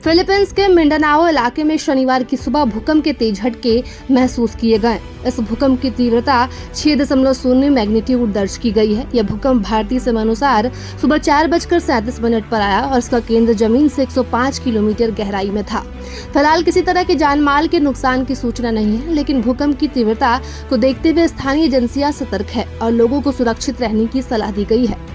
Philippines के Mindanao इलाके में शनिवार की सुबह भूकंप के तेज झटके महसूस किए गए। इस भूकंप की तीव्रता 6.0 मैग्नीट्यूड दर्ज की गई है। यह भूकंप भारतीय समय अनुसार सुबह 4:37 पर आया और इसका केंद्र जमीन से 105 किलोमीटर गहराई में था। फिलहाल किसी तरह के जानमाल के नुकसान की सूचना नहीं है, लेकिन भूकंप की तीव्रता को देखते हुए स्थानीय एजेंसियां सतर्क है और लोगों को सुरक्षित रहने की सलाह दी गई है।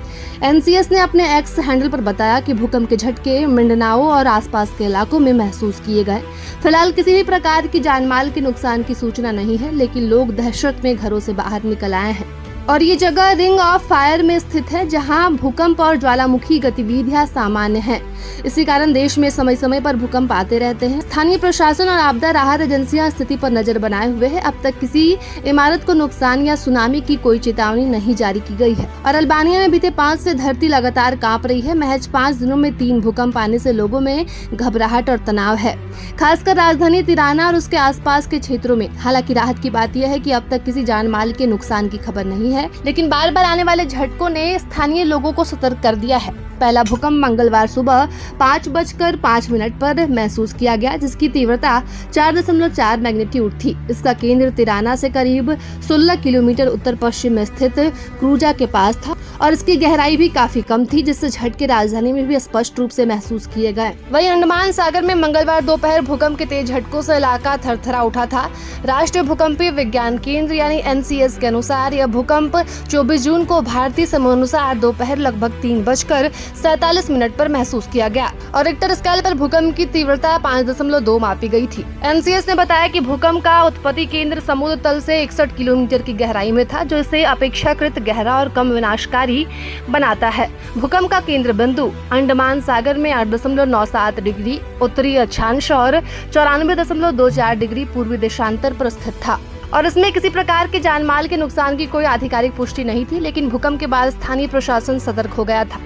एनसीएस ने अपने एक्स हैंडल पर बताया कि भूकंप के झटके मिंडानाओ और आसपास के इलाकों में महसूस किए गए। फिलहाल किसी भी प्रकार की जानमाल के नुकसान की सूचना नहीं है, लेकिन लोग दहशत में घरों से बाहर निकल आए हैं। और ये जगह रिंग ऑफ फायर में स्थित है, जहां भूकंप और ज्वालामुखी गतिविधियां सामान्य हैं। इसी कारण देश में समय समय पर भूकंप आते रहते हैं। स्थानीय प्रशासन और आपदा राहत एजेंसियां स्थिति पर नजर बनाए हुए हैं। अब तक किसी इमारत को नुकसान या सुनामी की कोई चेतावनी नहीं जारी की गई है। और अल्बानिया में बीते 5 से धरती लगातार कांप रही है। महज 5 दिनों में 3 भूकंप आने से लोगों में घबराहट और तनाव है, खासकर राजधानी तिराना और उसके आसपास के क्षेत्रों में। हालांकि राहत की बात यह है कि अब तक किसी जान माल के नुकसान की खबर नहीं है, लेकिन बार बार आने वाले झटकों ने स्थानीय लोगों को सतर्क कर दिया है। पहला भूकंप मंगलवार सुबह 5:05 पर महसूस किया गया, जिसकी तीव्रता 4.4 मैग्नीट्यूड थी। इसका केंद्र तिराना से करीब 16 किलोमीटर उत्तर पश्चिम में स्थित क्रूजा के पास था और इसकी गहराई भी काफी कम थी, जिससे झटके राजधानी में भी स्पष्ट रूप से महसूस किए गए। वहीं अंडमान सागर में मंगलवार दोपहर भूकंप के तेज झटकों से इलाका थरथरा उठा था। राष्ट्रीय भूकंपीय विज्ञान केंद्र यानी एनसीएस के अनुसार यह भूकंप 24 जून को भारतीय समय अनुसार दोपहर लगभग 3:47 पर महसूस किया गया और रिक्टर स्केल पर भूकंप की तीव्रता 5.2 मापी गई थी। एनसीएस ने बताया कि भूकंप का उत्पत्ति केंद्र समुद्र तल से 61 किलोमीटर की गहराई में था, जो इसे अपेक्षाकृत गहरा और कम विनाशकारी बनाता है। भूकंप का केंद्र बिंदु अंडमान सागर में 8.97 डिग्री उत्तरी अक्षांश और 94.24 डिग्री पूर्वी देशांतर पर स्थित था और इसमें किसी प्रकार के जानमाल के नुकसान की कोई आधिकारिक पुष्टि नहीं थी। लेकिन भूकंप के बाद स्थानीय प्रशासन सतर्क हो गया था।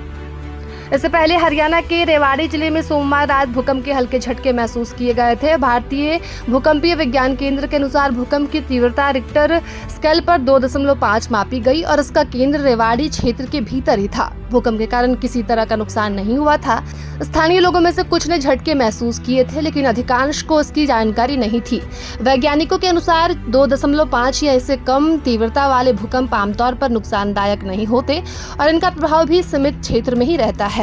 इससे पहले हरियाणा के रेवाड़ी जिले में सोमवार रात भूकंप के हल्के झटके महसूस किए गए थे। भारतीय भूकंपीय विज्ञान केंद्र के अनुसार भूकंप की तीव्रता रिक्टर स्केल पर 2.5 मापी गई और इसका केंद्र रेवाड़ी क्षेत्र के भीतर ही था। भूकंप के कारण किसी तरह का नुकसान नहीं हुआ था। स्थानीय लोगों में से कुछ ने झटके महसूस किए थे, लेकिन अधिकांश को इसकी जानकारी नहीं थी। वैज्ञानिकों के अनुसार 2.5 या इससे कम तीव्रता वाले भूकंप आमतौर पर नुकसानदायक नहीं होते और इनका प्रभाव भी सीमित क्षेत्र में ही रहता है।